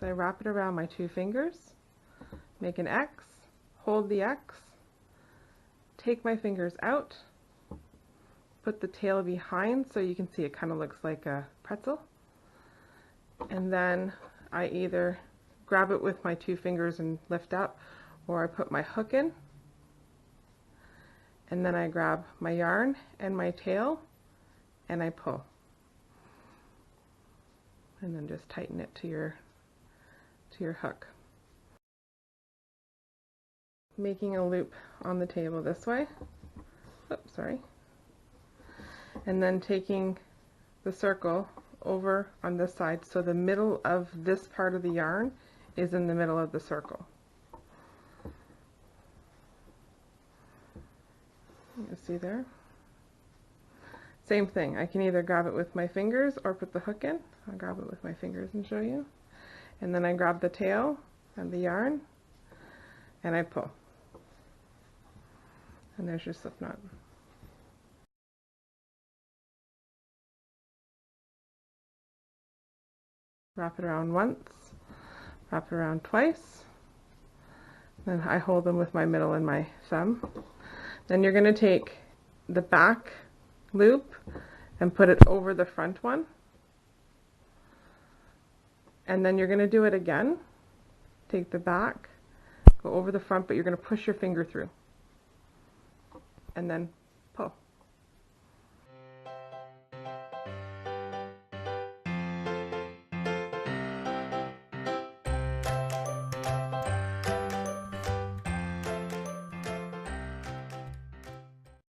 So I wrap it around my 2 fingers, make an X, hold the X, take my fingers out, put the tail behind so you can see it kind of looks like a pretzel, and then I either grab it with my 2 fingers and lift up, or I put my hook in, and then I grab my yarn and my tail and I pull, and then just tighten it to your hook. Making a loop on the table this way, oops, sorry, and then taking the circle over on this side so the middle of this part of the yarn is in the middle of the circle. You see there? Same thing, I can either grab it with my fingers or put the hook in. I'll grab it with my fingers and show you. And then I grab the tail and the yarn and I pull. And there's your slip knot. Wrap it around once, wrap it around twice, then I hold them with my middle and my thumb. Then you're going to take the back loop and put it over the front one, and then you're going to do it again. Take the back, go over the front, but you're going to push your finger through, and then